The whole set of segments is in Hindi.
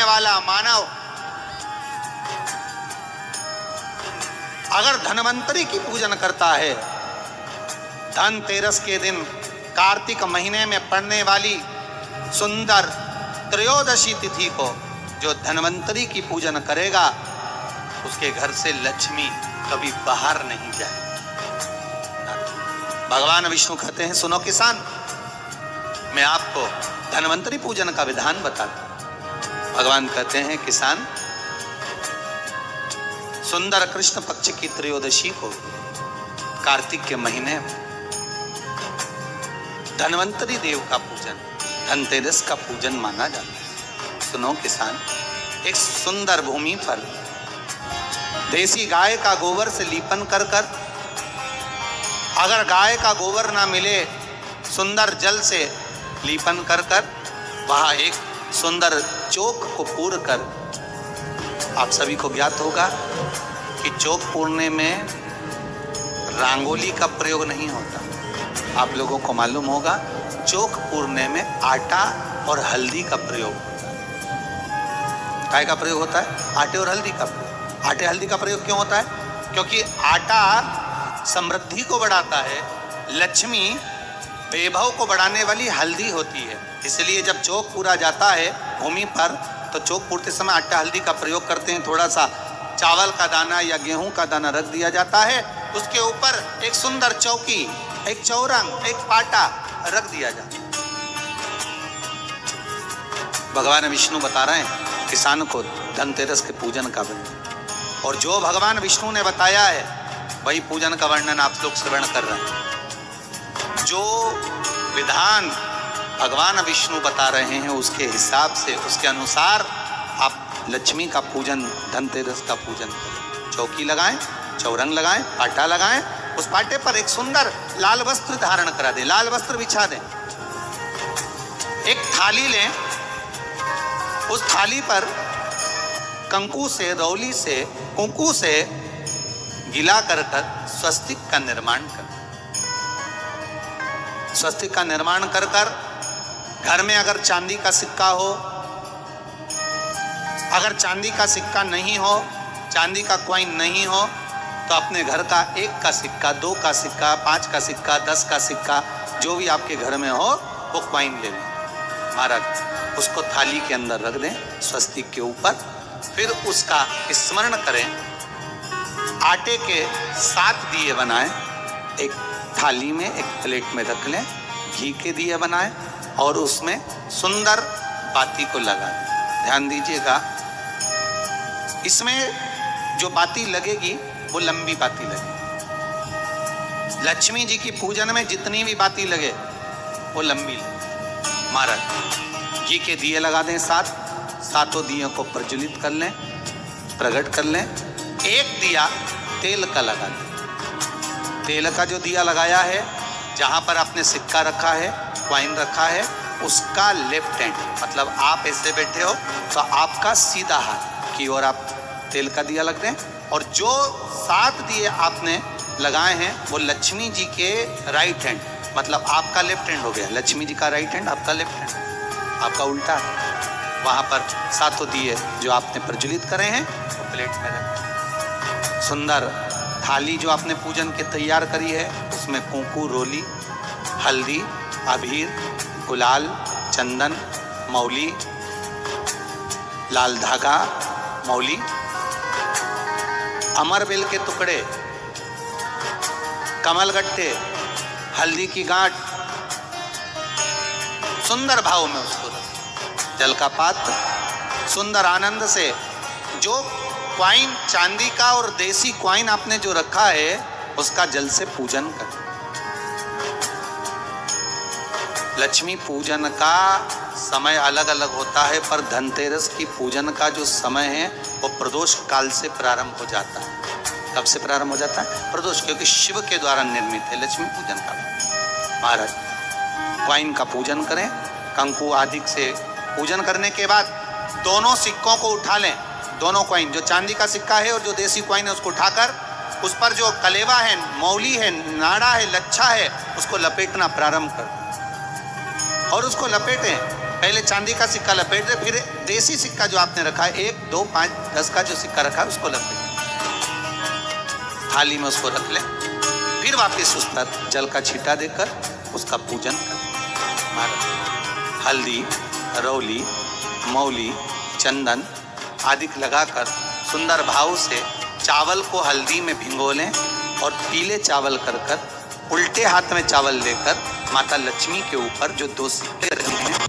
वाला मानव अगर धनवंतरी की पूजन करता है, धनतेरस के दिन कार्तिक महीने में पड़ने वाली सुंदर त्रयोदशी तिथि को जो धनवंतरी की पूजन करेगा, उसके घर से लक्ष्मी कभी बाहर नहीं जाए। भगवान विष्णु कहते हैं, सुनो किसान, मैं आपको धनवंतरी पूजन का विधान बताता हूं। भगवान कहते हैं, किसान, सुंदर कृष्ण पक्ष की त्रयोदशी को कार्तिक के महीने में धनवंतरी देव का पूजन, धनतेरस का पूजन माना जाता है। सुनो किसान, एक सुंदर भूमि पर देसी गाय का गोबर से लीपन कर कर, अगर गाय का गोबर ना मिले, सुंदर जल से लीपन कर कर वहां एक सुंदर चौक को पूर कर, आप सभी को ज्ञात होगा कि चौक पूरने में रंगोली का प्रयोग नहीं होता। आप लोगों को मालूम होगा, चौक पूरने में आटा और हल्दी का प्रयोग होता है। काय का प्रयोग होता है? आटे और हल्दी का प्रयोग। आटे हल्दी का प्रयोग क्यों होता है? क्योंकि आटा समृद्धि को बढ़ाता है, लक्ष्मी वैभव को बढ़ाने वाली हल्दी होती है। इसलिए जब चौक पूरा जाता है भूमि पर, तो चौक पूरते समय आटा हल्दी का प्रयोग करते हैं। थोड़ा सा चावल का दाना या गेहूं का दाना रख दिया जाता है, उसके ऊपर एक सुंदर चौकी, एक चौरंग, एक पाटा रख दिया जाता है। भगवान विष्णु बता रहे हैं किसान को धनतेरस के पूजन का वर्णन, और जो भगवान विष्णु ने बताया है वही पूजन का वर्णन आप लोग श्रवण कर रहे हैं। जो विधान भगवान विष्णु बता रहे हैं, उसके हिसाब से, उसके अनुसार आप लक्ष्मी का पूजन, धनतेरस का पूजन करें। चौकी लगाएं, चौरंग लगाएं, पाटा लगाएं, उस पाटे पर एक सुंदर लाल वस्त्र धारण करा दें, लाल वस्त्र बिछा दें। एक थाली लें, उस थाली पर कंकु से, रौली से, कुंकू से गिला कर स्वस्तिक का निर्माण कर, स्वस्तिक का निर्माण कर कर घर में अगर चांदी का सिक्का हो, अगर चांदी का सिक्का नहीं हो, चांदी का कॉइन नहीं हो, तो अपने घर का 1 का सिक्का, 2 का सिक्का, 5 का सिक्का, 10 का सिक्का, जो भी आपके घर में हो वो कॉइन ले लें महाराज, उसको थाली के अंदर रख दें स्वस्तिक के ऊपर। फिर उसका स्मरण करें, आटे के 7 दिए बनाएं, एक थाली में, एक प्लेट में रख लें, घी के दिए बनाएं और उसमें सुंदर बाती को लगा दें। ध्यान दीजिएगा, इसमें जो बाती लगेगी वो लंबी बाती लगेगी। लक्ष्मी जी की पूजन में जितनी भी बाती लगे वो लंबी लगे। महाराज घी के दिए लगा दें 7, सातों दियों को प्रज्वलित कर लें, प्रकट कर लें। एक दिया तेल का लगा दें। तेल का जो दिया लगाया है, जहां पर आपने सिक्का रखा है, कॉइन रखा है, उसका लेफ्ट हैंड, मतलब आप ऐसे बैठे हो तो आपका सीधा हाथ की ओर आप तेल का दिया लग दें। और जो 7 दिए आपने लगाए हैं वो लक्ष्मी जी के राइट हैंड, मतलब आपका लेफ्ट हैंड हो गया, लक्ष्मी जी का राइट हैंड, आपका लेफ्ट हैंड, आपका उल्टा। वहां पर 7 दिए जो आपने प्रज्वलित करे हैं वो प्लेट में रखें। सुंदर थाली जो आपने पूजन के तैयार करी है, उसमें कुंकू, रोली, हल्दी, अबीर, गुलाल, चंदन, मौली, लाल धागा, मौली, अमरबेल के टुकड़े, कमलगट्टे, हल्दी की गांठ, सुंदर भाव में उसको रखें। जल का पात्र सुंदर आनंद से, जो क्वाइन चांदी का और देसी क्वाइन आपने जो रखा है उसका जल से पूजन करें। लक्ष्मी पूजन का समय अलग अलग होता है, पर धनतेरस की पूजन का जो समय है वो प्रदोष काल से प्रारंभ हो जाता है। कब से प्रारंभ हो जाता है? प्रदोष, क्योंकि शिव के द्वारा निर्मित है लक्ष्मी पूजन का। महाराज क्वाइन का पूजन करें, कंकु आदि से पूजन करने के बाद दोनों सिक्कों को उठा लें, दोनों कॉइन, जो चांदी का सिक्का है और जो देसी कॉइन है, उसको उठाकर उस पर जो कलेवा है, मौली है, नाड़ा है, लच्छा है, उसको लपेटना प्रारंभ कर और उसको लपेटें। पहले चांदी का सिक्का लपेट दे, फिर देसी सिक्का जो आपने रखा है 1, 2, 5, 10 का जो सिक्का रखा है उसको लपेट, थाली में उसको रख ले, फिर वापस उस पर जल का छींटा देकर उसका पूजन कर। हल्दी, रौली, मौली, चंदन आदि लगाकर सुंदर भाव से चावल को हल्दी में भिगो लें और पीले चावल कर कर उल्टे हाथ में चावल लेकर माता लक्ष्मी के ऊपर जो 2 सिक्के रखे हैं,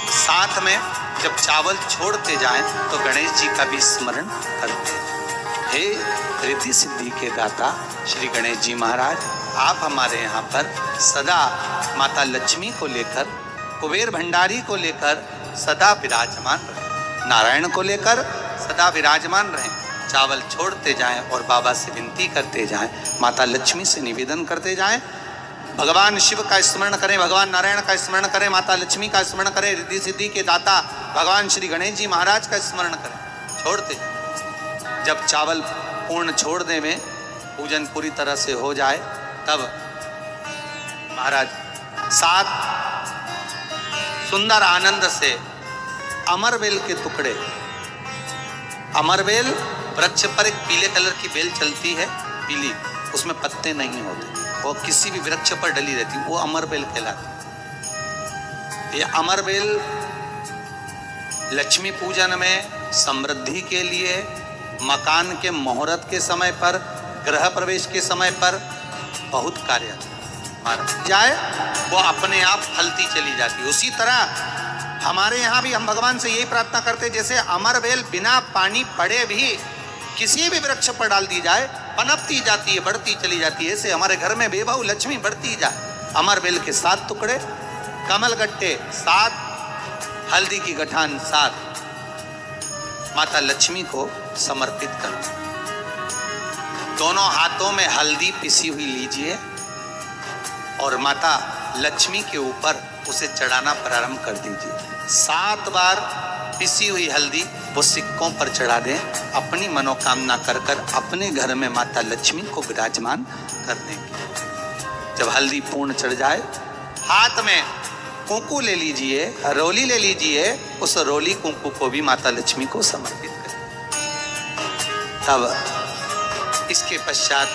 साथ में जब चावल छोड़ते जाएं तो गणेश जी का भी स्मरण करते हैं। हे रिद्धि सिद्धि के दाता श्री गणेश जी महाराज, आप हमारे यहाँ पर सदा माता लक्ष्मी को लेकर, कुबेर भंडारी को लेकर सदा विराजमान रहें, नारायण को लेकर सदा विराजमान रहें। चावल छोड़ते जाएं और बाबा से विनती करते जाएं, माता लक्ष्मी से निवेदन करते जाएं, भगवान शिव का स्मरण करें, भगवान नारायण का स्मरण करें, माता लक्ष्मी का स्मरण करें, रिद्धि सिद्धि के दाता भगवान श्री गणेश जी महाराज का स्मरण करें। छोड़ते जाएं। जब चावल पूर्ण छोड़ दे में पूजन पूरी तरह से हो जाए तब महाराज 7 सुंदर आनंद से अमरबेल के टुकड़े, अमरबेल वृक्ष पर एक पीले कलर की बेल चलती है, पीली, उसमें पत्ते नहीं होते, वो किसी भी वृक्ष पर डली रहती, वो अमरबेल कहलाती। ये अमरबेल लक्ष्मी पूजन में, समृद्धि के लिए, मकान के मुहूर्त के समय पर, गृह प्रवेश के समय पर बहुत कार्य जाए, वो अपने आप फलती चली जाती। उसी तरह हमारे यहाँ भी हम भगवान से यही प्रार्थना करते, जैसे अमरबेल बिना पानी पड़े भी किसी भी वृक्ष पर डाल दी जाए पनपती जाती है, बढ़ती चली जाती है, ऐसे हमारे घर में बेबहू लक्ष्मी बढ़ती जाए। अमरबेल के 7 टुकड़े, कमल गट्टे 7, हल्दी की गठान 7 माता लक्ष्मी को समर्पित कर, दोनों हाथों में हल्दी पिसी हुई लीजिए और माता लक्ष्मी के ऊपर उसे चढ़ाना प्रारंभ कर दीजिए। 7 बार पिसी हुई हल्दी वो सिक्कों पर चढ़ा दें, अपनी मनोकामना कर कर अपने घर में माता लक्ष्मी को विराजमान करने की। जब हल्दी पूर्ण चढ़ जाए, हाथ में कुंकू ले लीजिए, रोली ले लीजिए, उस रोली कुंकू को भी माता लक्ष्मी को समर्पित करें। तब इसके पश्चात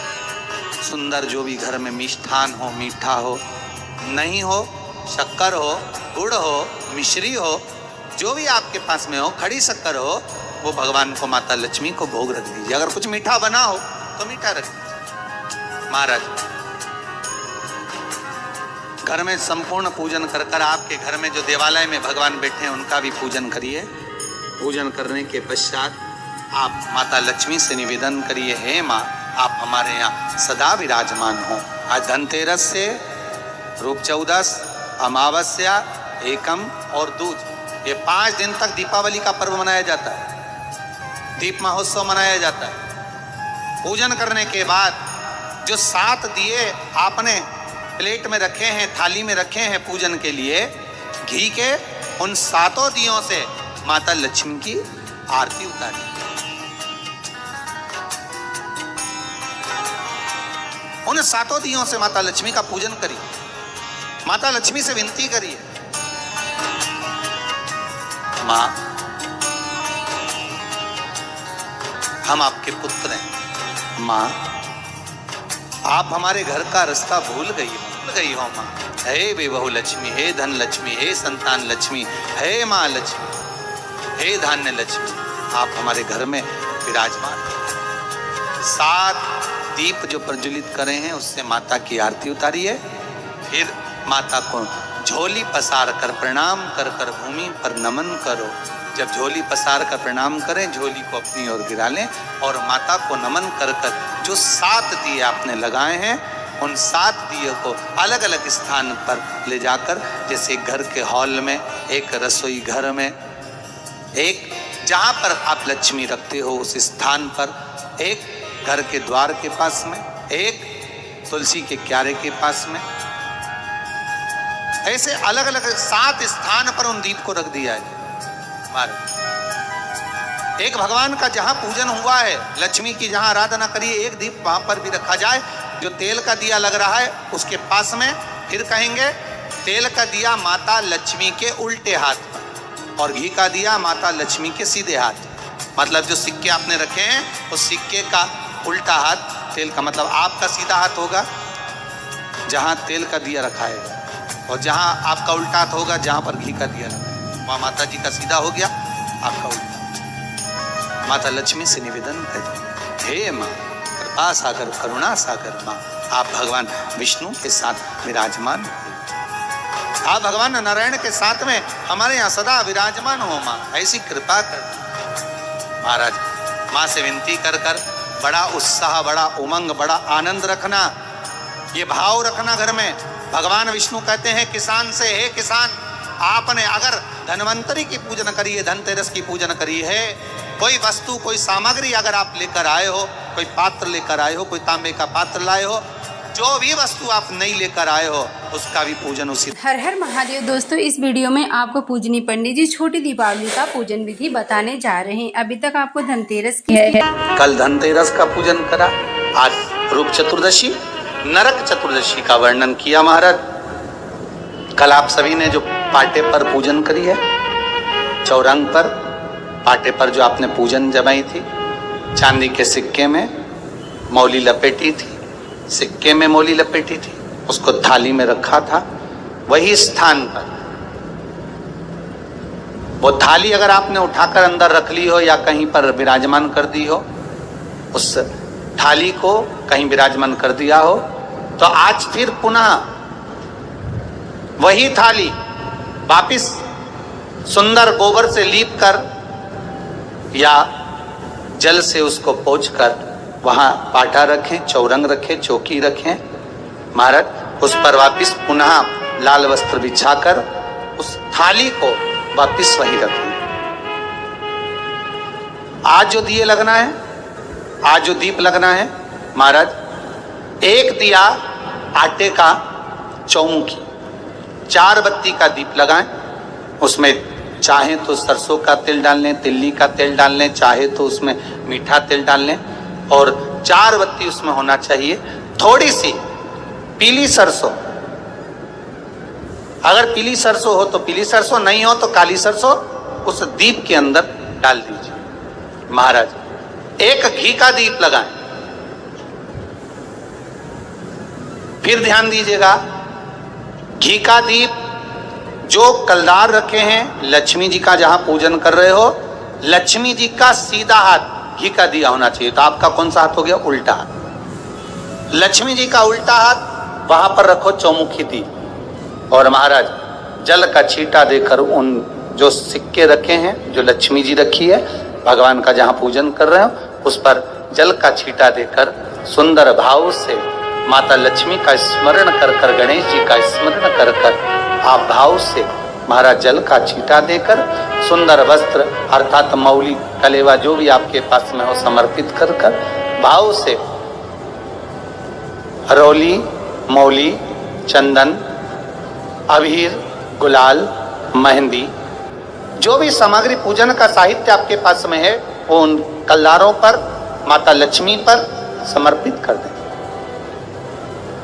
सुंदर जो भी घर में मिष्ठान हो, मीठा हो, नहीं हो, शक्कर हो, गुड़ हो, मिश्री हो, जो भी आपके पास में हो, खड़ी शक्कर हो, वो भगवान को, माता लक्ष्मी को भोग रख दीजिए। अगर कुछ मीठा बना हो तो मीठा रख दीजिए। महाराज घर में संपूर्ण पूजन कर कर आपके घर में जो देवालय में भगवान बैठे हैं उनका भी पूजन करिए। पूजन करने के पश्चात आप माता लक्ष्मी से निवेदन करिए, हे माँ, आप हमारे यहाँ सदा विराजमान हो। आज धनतेरस से रूप 14, अमावस्या, एकम और दूज, ये 5 दिन तक दीपावली का पर्व मनाया जाता है, दीप महोत्सव मनाया जाता है। पूजन करने के बाद जो 7 दिए आपने प्लेट में रखे हैं, थाली में रखे हैं पूजन के लिए, घी के, उन 7 दियों से माता लक्ष्मी की आरती उतारी। उन 7 दियों से माता लक्ष्मी का पूजन करिए, माता लक्ष्मी से विनती करिए, माँ, हम आपके पुत्र हैं। माँ, आप हमारे घर का रास्ता भूल गई हो माँ। हे बेबहू लक्ष्मी, हे धन लक्ष्मी, हे संतान लक्ष्मी, हे माँ लक्ष्मी, हे धान्य लक्ष्मी, आप हमारे घर में विराजमान। 7 दीप जो प्रज्वलित करे हैं उससे माता की आरती उतारिए, फिर माता को झोली पसार कर प्रणाम कर कर भूमि पर नमन करो। जब झोली पसार कर प्रणाम करें, झोली को अपनी ओर गिरा लें और माता को नमन कर कर जो 7 दिए आपने लगाए हैं, उन 7 दिए को अलग अलग स्थान पर ले जाकर, जैसे घर के हॉल में, एक रसोई घर में, एक जहाँ पर आप लक्ष्मी रखते हो उस स्थान पर, एक घर के द्वार के पास में, एक तुलसी के क्यारे के पास में, ऐसे अलग अलग 7 स्थान पर उन दीप को रख दिया है। एक भगवान का जहां पूजन हुआ है, लक्ष्मी की जहां आराधना करिए, एक दीप वहां पर भी रखा जाए। जो तेल का दिया लग रहा है उसके पास में, फिर कहेंगे तेल का दिया माता लक्ष्मी के उल्टे हाथ पर, और घी का दिया माता लक्ष्मी के सीधे हाथ, मतलब जो सिक्के आपने रखे हैं उस सिक्के का उल्टा हाथ तेल का, मतलब आपका सीधा हाथ होगा जहां तेल का दिया रखाएगा, और जहां आपका उल्टा हाथ होगा जहां पर घी का दिया रखा, वहां माता जी का सीधा हो गया, आपका उल्टा। माता लक्ष्मी से निवेदन करें, हे माँ कृपा सागर करुणा सागर माँ, आप भगवान विष्णु के साथ विराजमान हो, आप भगवान नारायण के साथ में हमारे यहाँ सदा विराजमान हो माँ, ऐसी कृपा कर। महाराज माँ से विनती कर कर बड़ा उत्साह, बड़ा उमंग, बड़ा आनंद रखना, ये भाव रखना घर में। भगवान विष्णु कहते हैं किसान से, हे किसान आपने अगर धन्वंतरी की पूजन करी है, धनतेरस की पूजन करी है, कोई वस्तु कोई सामग्री अगर आप लेकर आए हो, कोई पात्र लेकर आए हो, कोई तांबे का पात्र लाए हो, जो भी वस्तु आप नहीं लेकर आए हो उसका भी पूजन उसी। हर हर महादेव। दोस्तों इस वीडियो में आपको पूजनी पंडित जी छोटी दीपावली का पूजन विधि बताने जा रहे हैं। अभी तक आपको धनतेरस की है, कल धनतेरस का पूजन करा, आज रूप चतुर्दशी नरक चतुर्दशी का वर्णन किया महाराज। कल आप सभी ने जो पाटे पर पूजन करी है, चौरंग पर पाटे पर जो आपने पूजन जमाई थी, चांदी के सिक्के में मौली लपेटी थी, सिक्के में मौली लपेटी थी, उसको थाली में रखा था, वही स्थान पर वो थाली अगर आपने उठाकर अंदर रख ली हो या कहीं पर विराजमान कर दी हो, उस थाली को कहीं विराजमान कर दिया हो, तो आज फिर पुनः वही थाली वापिस सुंदर गोबर से लीप कर या जल से उसको पोंछकर वहां पाटा रखें, चौरंग रखें, चौकी रखें महाराज, उस पर वापिस पुनः लाल वस्त्र बिछाकर उस थाली को वापिस वहीं रखें। आज जो दिए लगना है, आज जो दीप लगना है महाराज, एक दिया आटे का चौमुखी, 4 बत्ती का दीप लगाएं, उसमें चाहे तो सरसों का तेल डाल लें, तिल्ली का तेल डाल लें, चाहे तो उसमें मीठा तेल डाल लें, और 4 बत्ती उसमें होना चाहिए। थोड़ी सी पीली सरसों, अगर पीली सरसों हो तो पीली सरसों, नहीं हो तो काली सरसों उस दीप के अंदर डाल दीजिए महाराज। एक घी का दीप लगाएं। फिर ध्यान दीजिएगा, घी का दीप जो कलदार रखे हैं, लक्ष्मी जी का जहां पूजन कर रहे हो, लक्ष्मी जी का सीधा हाथ घी का दिया होना चाहिए। तो आपका कौन सा हाथ हो गया? उल्टा हाथ। लक्ष्मी जी का उल्टा हाथ वहां पर रखो चौमुखी दीप, और महाराज जल का छींटा देकर उन जो सिक्के रखे हैं, जो लक्ष्मी जी रखी है, भगवान का जहां पूजन कर रहे हो, उस पर जल का छींटा देकर सुंदर भाव से माता लक्ष्मी का स्मरण कर कर, गणेश जी का स्मरण कर कर, आप भाव से महाराज जल का छींटा देकर सुंदर वस्त्र अर्थात मौली कलेवा जो भी आपके पास में हो समर्पित कर कर भाव से हरौली, मौली, चंदन, अबीर, गुलाल, मेहंदी, जो भी सामग्री पूजन का साहित्य आपके पास में है, वो उन कलदारों पर, माता लक्ष्मी पर समर्पित कर दें।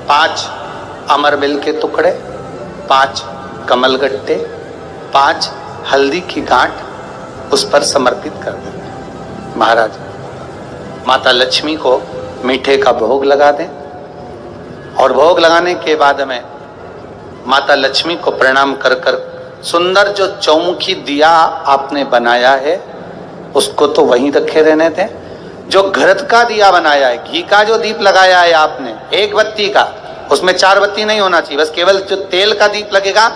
5 अमरबेल के टुकड़े, 5 कमलगट्टे, 5 हल्दी की गांठ उस पर समर्पित कर दें महाराज। माता लक्ष्मी को मीठे का भोग लगा दें, और भोग लगाने के बाद में माता लक्ष्मी को प्रणाम कर कर सुंदर जो चौमुखी दिया आपने बनाया है उसको तो वहीं रखे रहने दें। जो घृत का दिया बनाया है, घी का जो दीप लगाया है आपने 1 बत्ती का, उसमें 4 बत्ती नहीं होना चाहिए, बस केवल जो तेल का दीप लगेगा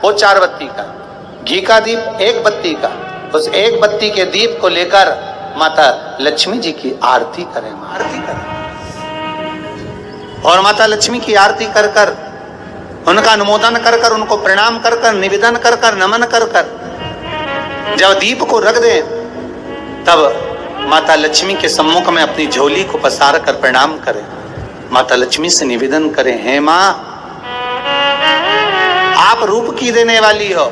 वो 4 बत्ती का, घी का दीप 1 बत्ती का, उस 1 बत्ती के दीप को लेकर माता लक्ष्मी जी की आरती करें, आरती करें, और माता लक्ष्मी की आरती कर कर, उनका अनुमोदन कर कर, उनको प्रणाम कर कर, निवेदन कर कर, नमन कर कर जब दीप को रख दें, तब माता लक्ष्मी के सम्मुख में अपनी झोली को पसार कर प्रणाम करें। माता लक्ष्मी से निवेदन करें, हे माँ आप रूप की देने वाली हो,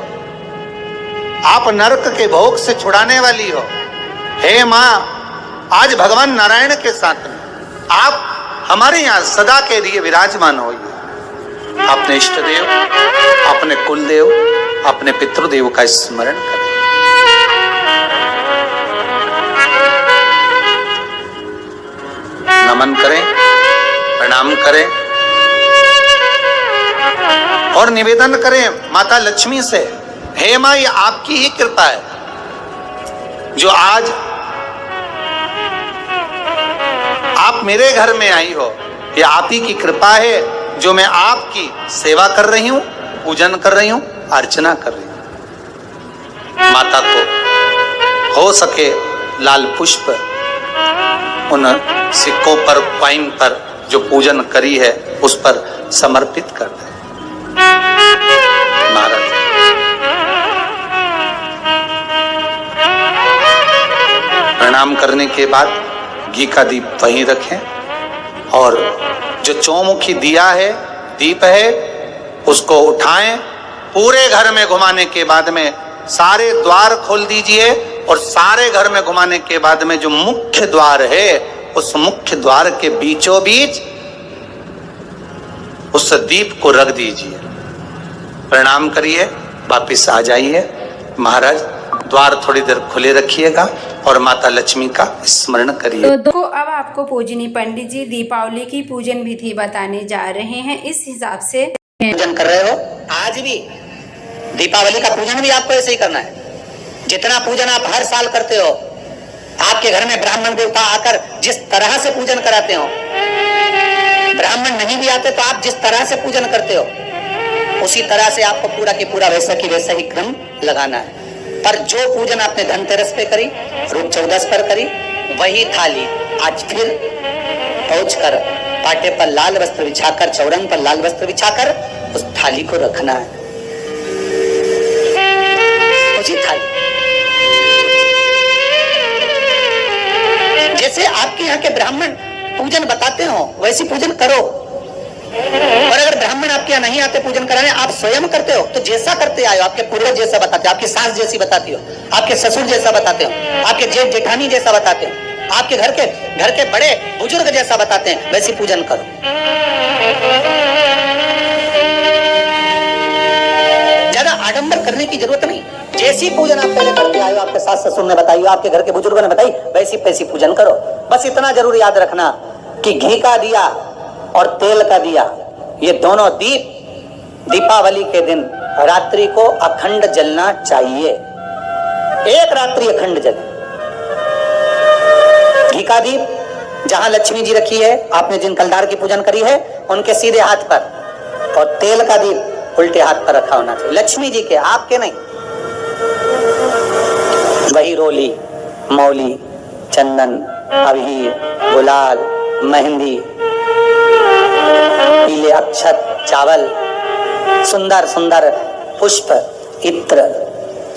आप नरक के भोग से छुड़ाने वाली हो, हे माँ आज भगवान नारायण के साथ में आप हमारे यहाँ सदा के लिए विराजमान होइए। अपने इष्ट देव, अपने कुल देव, अपने पितृदेव का स्मरण करें। पूजन करें और निवेदन करें माता लक्ष्मी से, हे मां ये आपकी ही कृपा है जो आज आप मेरे घर में आई हो। ये आप ही की कृपा है जो मैं आपकी सेवा कर रही हूं, पूजन कर रही हूं, अर्चना कर रही हूं। माता को हो सके लाल पुष्प उन सिक्कों पर, कॉइन पर जो पूजन करी है उस पर समर्पित कर दें। महाराज प्रणाम करने के बाद घी का दीप वहीं रखें और जो चौमुखी दिया है, दीप है, उसको उठाएं। पूरे घर में घुमाने के बाद में सारे द्वार खोल दीजिए और सारे घर में घुमाने के बाद में जो मुख्य द्वार है उस मुख्य द्वार के बीचों बीच उस दीप को रख दीजिए। प्रणाम करिए, वापिस आ जाइए। महाराज द्वार थोड़ी देर खुले रखिएगा और माता लक्ष्मी का स्मरण करिए। तो अब आपको पूजनी पंडित जी दीपावली की पूजन विधि बताने जा रहे हैं। इस हिसाब से पूजन कर रहे हो, आज भी दीपावली का पूजन भी आपको ऐसे ही करना है। जितना पूजन आप हर साल करते हो, आपके घर में ब्राह्मण देवता आकर जिस तरह से पूजन कराते हो, ब्राह्मण नहीं भी आते तो आप जिस तरह से पूजन करते हो उसी तरह से आपको पूरा की पूरा वैसा ही क्रम लगाना है। पर जो पूजन आपने धनतेरस पे करी, रूप चौदस पर करी, वही थाली आज फिर पहुंच कर पाटे पर लाल वस्त्र बिछाकर, चौरंग पर लाल वस्त्र बिछाकर उस थाली को रखना है। उसी थाली जैसे आपके यहाँ के ब्राह्मण पूजन बताते हो वैसी पूजन करो। और अगर ब्राह्मण आपके यहाँ नहीं आते पूजन कराने, आप स्वयं करते हो तो जैसा करते आए हो, आपके पूर्वज जैसा बताते हो, आपकी सास जैसी बताती हो, आपके ससुर जैसा बताते हो, आपके जेठ जेठानी जैसा बताते हो, आपके घर के बड़े बुजुर्ग जैसा बताते हैं, वैसी पूजन करो। ज्यादा आडंबर करने की जरूरत नहीं। जैसी पूजन आप पहले करते आए हो, आपके सास ससुर ने बताई, आपके घर के बुजुर्गों ने बताई, वैसी पूजन करो। बस इतना जरूर याद रखना कि घी का दिया और तेल का दिया, ये दोनों दीप दीपावली के दिन रात्रि को अखंड जलना चाहिए। एक रात्रि अखंड जले। घी का दीप जहां लक्ष्मी जी रखी है, आपने जिन कलदार की पूजन करी है उनके सीधे हाथ पर, और तेल का दीप उल्टे हाथ पर रखा होना चाहिए, लक्ष्मी जी के, आपके नहीं। वही रोली, मौली, चंदन, अबीर, गुलाल, मेहंदी, पीले अक्षत, चावल, सुंदर सुंदर पुष्प, इत्र,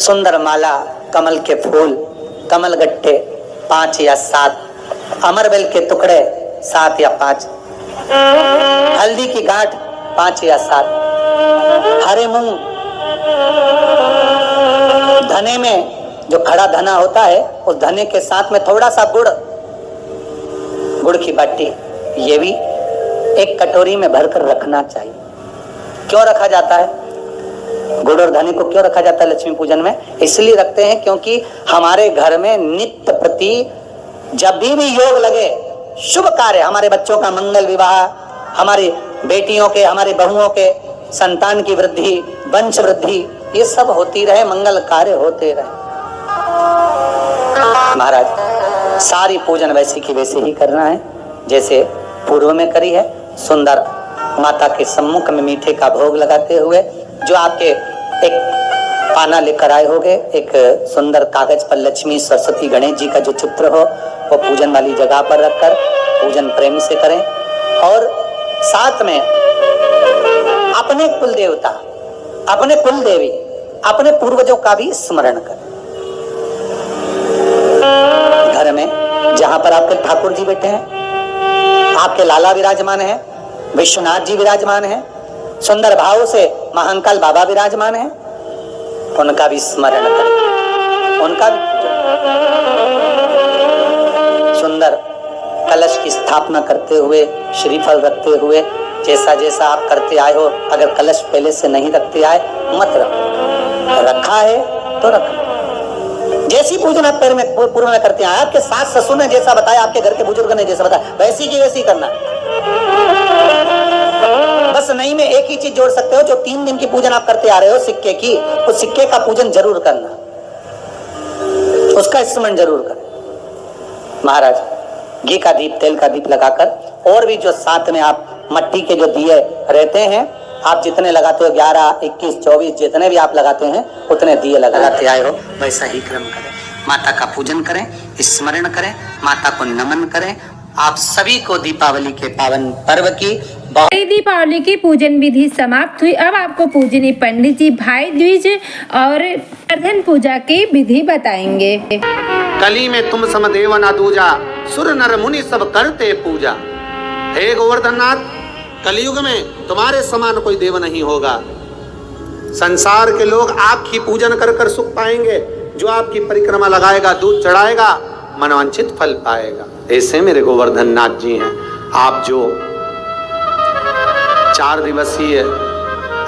सुंदर माला, कमल के फूल, कमल गट्टे 5 या 7, अमरबेल के टुकड़े 7 या 5, हल्दी की गांठ 5 या 7, हरे मूंग, धने में जो खड़ा धना होता है उस धने के साथ में थोड़ा सा गुड़ की बाटी, ये भी एक कटोरी में भरकर रखना चाहिए। क्यों रखा जाता है गुड़ और धने को, क्यों रखा जाता है लक्ष्मी पूजन में? इसलिए रखते हैं क्योंकि हमारे घर में नित्य प्रति जब भी योग लगे, शुभ कार्य, हमारे बच्चों का मंगल विवाह, हमारी बेटियों के, हमारी बहुओं के संतान की वृद्धि, वंश वृद्धि, ये सब होती रहे, मंगल कार्य होते रहे। महाराज सारी पूजन वैसे की वैसे ही करना है जैसे पूर्व में करी है। सुंदर माता के सम्मुख में मीठे का भोग लगाते हुए, जो आपके एक पाना लेकर आए होगे, एक सुंदर कागज पर लक्ष्मी, सरस्वती, गणेश जी का जो चित्र हो वो पूजन वाली जगह पर रखकर पूजन प्रेम से करें। और साथ में अपने कुल देवता, अपने कुल देवी, अपने पूर्वजों का भी स्मरण करें। घर में जहां पर आपके ठाकुर जी बैठे हैं, आपके लाला विराजमान है, विश्वनाथ जी विराजमान है, सुंदर भाव से महाकाल बाबा विराजमान है, उनका भी स्मरण करें, उनका भी सुंदर कलश की स्थापना करते हुए, श्रीफल रखते हुए, जैसा जैसा आप करते आए हो। अगर कलश पहले से नहीं रखते आए मत रखो, रखा है तो रखो। जैसी पूजन आप पूर्व में करते हैं, आपके सास ससुर ने जैसा बताया, आपके घर के बुजुर्ग ने जैसा बताया, वैसी की वैसी करना। नहीं में एक ही चीज जोड़ सकते हो, जो 3 दिन की पूजन आप करते आ रहे हो सिक्के की, उस सिक्के का पूजन जरूर करना, उसका स्मरण जरूर करना। महाराज घी का दीप, तेल का दीप लगाकर, और भी जो साथ में आप मट्टी के जो दिए रहते हैं, आप जितने लगाते हो 11, 21, 24 जितने भी आप लगाते हैं उतने दिए लगाते आए हो, वैसा ही क्रम करें। माता का पूजन करें, स्मरण करें, माता को नमन करें। आप सभी को दीपावली के पावन पर्व की दीपावली की पूजन विधि समाप्त हुई। अब आपको पूजनीय पंडित जी भाई दूज और वर्धन पूजा की विधि बताएंगे। कली में तुम समदेव ना दूजा, सुर नर मुनि सब करते पूजा। हे गोवर्धननाथ, कलयुग में तुम्हारे समान कोई देव नहीं होगा। संसार के लोग आपकी पूजन कर कर सुख पाएंगे। जो आपकी परिक्रमा लगाएगा, दूध चढ़ाएगा, मनवांछित फल पाएगा। ऐसे मेरे गोवर्धननाथ जी हैं। आप जो 4 दिवसीय,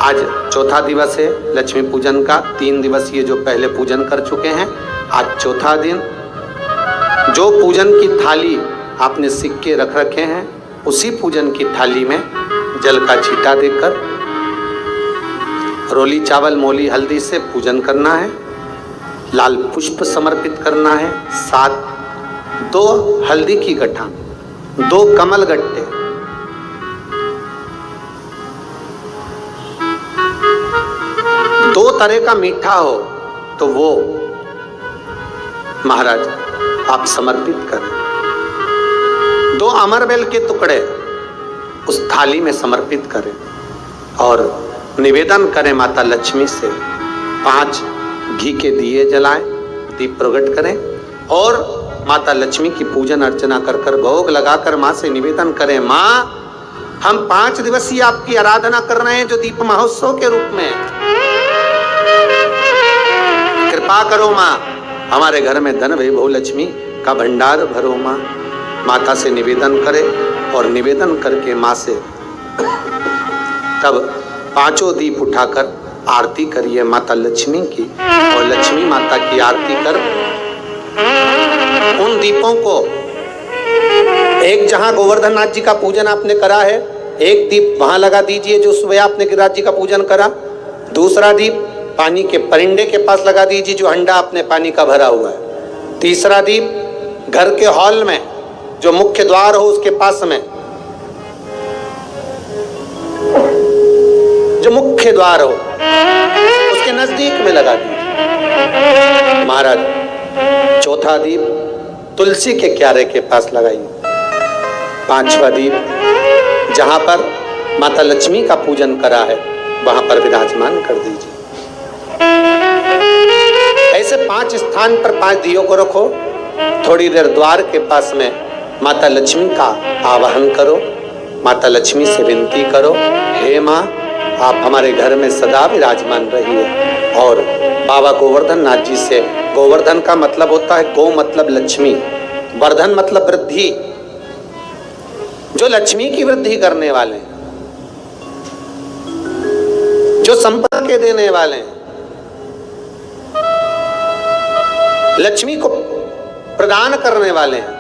आज चौथा दिवस है लक्ष्मी पूजन का, 3 दिवसीय जो पहले पूजन कर चुके हैं, आज चौथा दिन। जो पूजन की थाली आपने सिक्के रख रखे हैं, उसी पूजन की थाली में जल का छींटा देकर रोली चावल मोली हल्दी से पूजन करना है। लाल पुष्प समर्पित करना है। साथ 2 हल्दी की गठान, 2 कमल गट्टे, 2 तरह का मीठा हो तो वो महाराज आप समर्पित करें। 2 अमरबेल के टुकड़े उस थाली में समर्पित करें और निवेदन करें माता लक्ष्मी से। 5 घी के दिए जलाएं, दीप प्रकट करें और माता लक्ष्मी की पूजन अर्चना कर कर भोग लगाकर माँ से निवेदन करें, माँ हम 5 दिवसीय आपकी आराधना कर रहे हैं जो दीप महोत्सव के रूप में। कृपा करो माँ, हमारे घर में धन वैभव लक्ष्मी का भंडार भरो माँ। माता से निवेदन करें और निवेदन करके माँ से तब 5 दीप उठाकर आरती करिए माता लक्ष्मी की, और लक्ष्मी माता की आरती कर उन दीपों को, एक जहां गोवर्धननाथ जी का पूजन आपने करा है, एक दीप वहां लगा दीजिए जो सुबह आपने गिरिराज जी का पूजन करा। दूसरा दीप पानी के परिंडे के पास लगा दीजिए जो हंडा आपने पानी का भरा हुआ है। तीसरा दीप घर के हॉल में जो मुख्य द्वार हो उसके पास में, जो मुख्य द्वार हो उसके नजदीक में लगा दीजिए। महाराज चौथा दीप तुलसी के क्यारे के पास लगाइए। 5वां दीप जहां पर माता लक्ष्मी का पूजन करा है वहां पर विराजमान कर दीजिए। ऐसे 5 स्थान पर 5 दियों को रखो। थोड़ी देर द्वार के पास में माता लक्ष्मी का आवाहन करो, माता लक्ष्मी से विनती करो, हे माँ आप हमारे घर में सदा विराजमान रहिए। और बाबा गोवर्धन नाथ जी से, गोवर्धन का मतलब होता है गो मतलब लक्ष्मी, वर्धन मतलब वृद्धि, जो लक्ष्मी की वृद्धि करने वाले हैं, जो संपदा के देने वाले हैं, लक्ष्मी को प्रदान करने वाले हैं।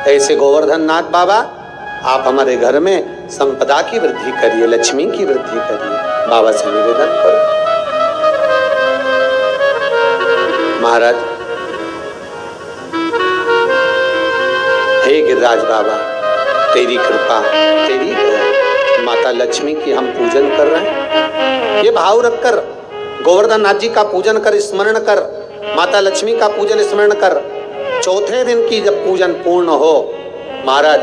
ऐसे गोवर्धन नाथ बाबा आप हमारे घर में संपदा की वृद्धि करिए, लक्ष्मी की वृद्धि करिए। बाबा से निवेदन करो। महाराज हे गिरिराज बाबा, तेरी कृपा, तेरी दया, माता लक्ष्मी की हम पूजन कर रहे हैं। ये भाव रखकर गोवर्धन नाथ जी का पूजन कर, स्मरण कर, माता लक्ष्मी का पूजन स्मरण कर। चौथे दिन की जब पूजन पूर्ण हो महाराज,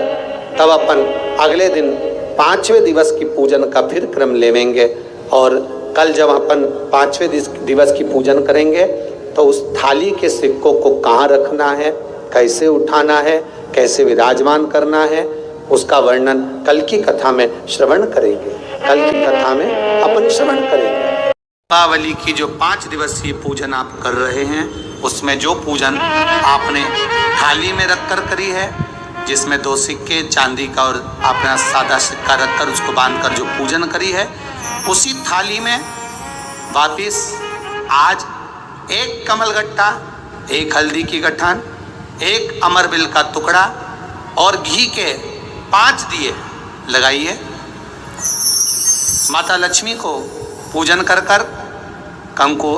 तब अपन अगले दिन 5वें दिवस की पूजन का फिर क्रम लेवेंगे। और कल जब अपन 5वें दिवस की पूजन करेंगे तो उस थाली के सिक्कों को कहाँ रखना है, कैसे उठाना है, कैसे विराजमान करना है, उसका वर्णन कल की कथा में श्रवण करेंगे। कल की कथा में अपन श्रवण करेंगे। दीपावली की जो 5 दिवसीय पूजन आप कर रहे हैं, उसमें जो पूजन आपने थाली में रखकर करी है, जिसमें 2 सिक्के चांदी का और आपने सादा सिक्का रखकर उसको बांधकर जो पूजन करी है, उसी थाली में वापिस आज 1 कमलगट्टा, 1 हल्दी की गठान, 1 अमरबिल का टुकड़ा और घी के 5 दिए लगाइए। माता लक्ष्मी को पूजन कर कर कंकु,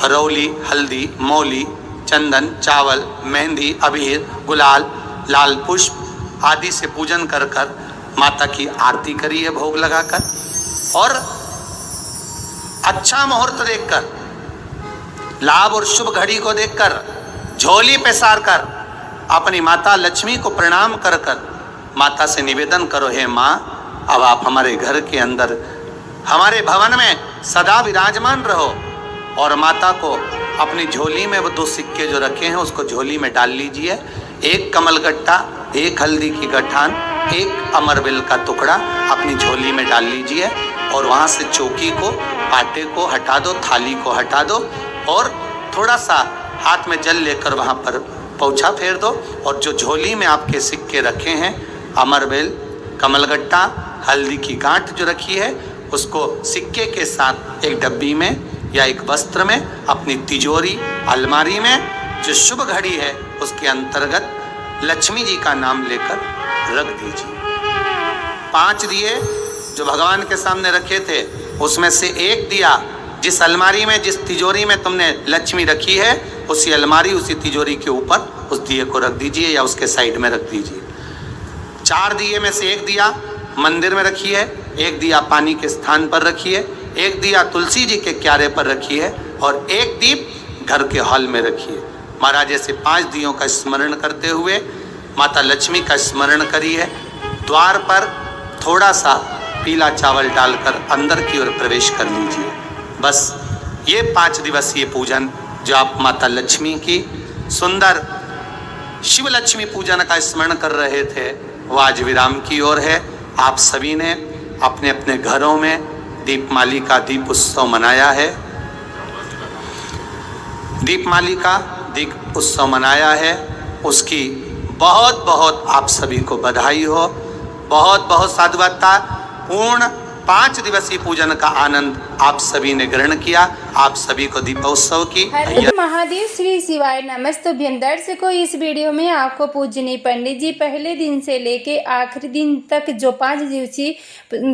हरौली, हल्दी, मौली, चंदन, चावल, मेहंदी, अबीर, गुलाल, लाल पुष्प आदि से पूजन कर कर माता की आरती करी है भोग लगाकर, और अच्छा मुहूर्त देखकर, लाभ और शुभ घड़ी को देखकर झोली पे सार कर अपनी माता लक्ष्मी को प्रणाम कर कर माता से निवेदन करो, हे माँ अब आप हमारे घर के अंदर, हमारे भवन में सदा विराजमान रहो, और माता को अपनी झोली में वो 2 सिक्के जो रखे हैं उसको झोली में डाल लीजिए। 1 कमलगट्टा, 1 हल्दी की गठान, 1 अमरवेल का टुकड़ा अपनी झोली में डाल लीजिए, और वहाँ से चौकी को, पाटे को हटा दो, थाली को हटा दो, और थोड़ा सा हाथ में जल लेकर वहाँ पर पोछा फेर दो, और जो झोली में आपके सिक्के रखे हैं, अमरवेल, कमलगट्टा, हल्दी की गांठ जो रखी है, उसको सिक्के के साथ एक डब्बी में या एक वस्त्र में अपनी तिजोरी, अलमारी में जो शुभ घड़ी है उसके अंतर्गत लक्ष्मी जी का नाम लेकर रख दीजिए। 5 दिए जो भगवान के सामने रखे थे उसमें से 1 दिया जिस अलमारी में, जिस तिजोरी में तुमने लक्ष्मी रखी है, उसी अलमारी, उसी तिजोरी के ऊपर उस दिए को रख दीजिए या उसके साइड में रख दीजिए। 4 दिए में से 1 दिया मंदिर में रखिए, 1 दिया पानी के स्थान पर रखिए, 1 दिया तुलसी जी के क्यारे पर रखिए, और 1 दीप घर के हॉल में रखिए। महाराज ऐसे 5 दियों का स्मरण करते हुए माता लक्ष्मी का स्मरण करिए। द्वार पर थोड़ा सा पीला चावल डालकर अंदर की ओर प्रवेश कर लीजिए। बस ये 5 दिवसीय पूजन जो आप माता लक्ष्मी की सुंदर शिव लक्ष्मी पूजन का स्मरण कर रहे थे वो आज विराम की ओर है। आप सभी ने अपने अपने घरों में दीपमाली का दीप उत्सव मनाया है, दीपमाली का दीप उत्सव मनाया है, उसकी बहुत बहुत आप सभी को बधाई हो। बहुत बहुत साधुवादता पूर्ण 5 दिवसीय पूजन का आनंद आप सभी ने ग्रहण किया। आप सभी को दीपोत्सव की हर महादेव, श्री शिवाय नमस्तुभ्यं। दर्शकों, इस वीडियो में आपको पूजनीय पंडित जी पहले दिन से लेके आखिरी दिन तक जो 5 दिवसीय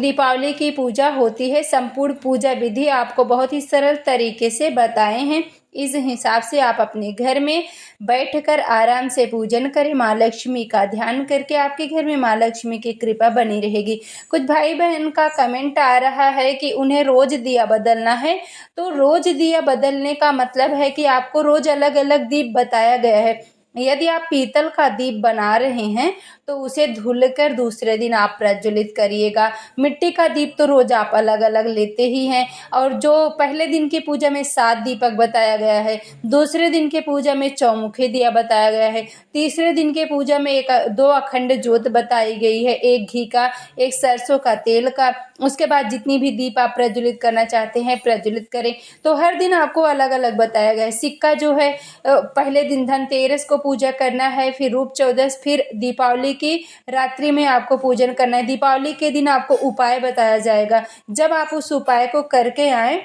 दीपावली की पूजा होती है, संपूर्ण पूजा विधि आपको बहुत ही सरल तरीके से बताए हैं। इस हिसाब से आप अपने घर में बैठकर आराम से पूजन करें। माँ लक्ष्मी का ध्यान करके आपके घर में माँ लक्ष्मी की कृपा बनी रहेगी। कुछ भाई बहन का कमेंट आ रहा है कि उन्हें रोज दिया बदलना है, तो रोज दिया बदलने का मतलब है कि आपको रोज अलग अलग दीप बताया गया है। यदि आप पीतल का दीप बना रहे हैं तो उसे धुलकर दूसरे दिन आप प्रज्वलित करिएगा। मिट्टी का दीप तो रोज आप अलग अलग लेते ही हैं, और जो पहले दिन की पूजा में 7 दीपक बताया गया है, दूसरे दिन के पूजा में चौमुखी दिया बताया गया है, तीसरे दिन के पूजा में 2 अखंड ज्योत बताई गई है, 1 घी का, 1 सरसों का तेल का। उसके बाद जितनी भी दीप आप प्रज्वलित करना चाहते हैं प्रज्वलित करें। तो हर दिन आपको अलग अलग बताया गया है। सिक्का जो है पहले दिन धनतेरस को पूजा करना है, फिर रूप चौदस, फिर दीपावली की रात्रि में आपको पूजन करना है। दीपावली के दिन आपको उपाय बताया जाएगा। जब आप उस उपाय को करके आए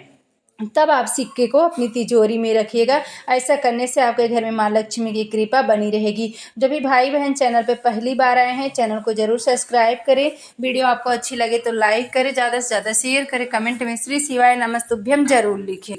तब आप सिक्के को अपनी तिजोरी में रखिएगा। ऐसा करने से आपके घर में माँ लक्ष्मी की कृपा बनी रहेगी। जो भी भाई बहन चैनल पे पहली बार आए हैं, चैनल को जरूर सब्सक्राइब करें। वीडियो आपको अच्छी लगे तो लाइक करें, ज़्यादा से ज़्यादा शेयर करें, कमेंट में श्री शिवाय नमस्तुभ्यं जरूर लिखें।